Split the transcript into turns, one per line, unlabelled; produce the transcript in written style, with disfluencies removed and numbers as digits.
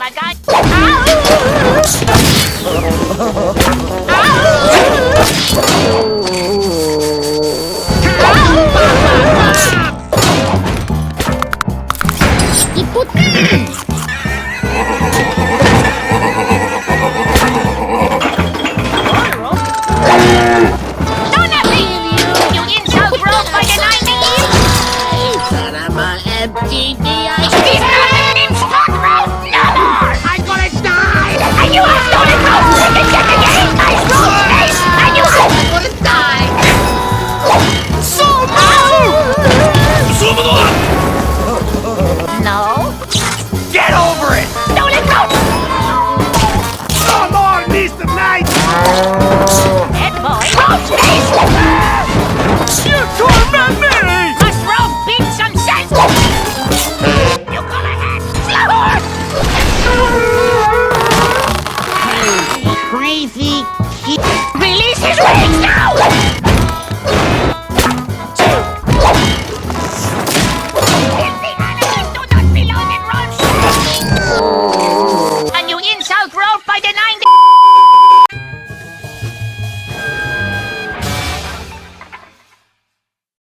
bad guy. Don't have me! You insult Rolf by denying me! He's not insult Rolf no more! I'm gonna die! And you have stolen Rolf! You get the game! Nice Rolf's face! And you have... I'm gonna die! No?
Get over it!
Stolen Rolf!
Come on, Mr. Knight!
Head boy! Rolf's face!
You torment me!
Must Rolf beat some sense! You call ahead! Floor!
Crazy kid.
Release his wings now!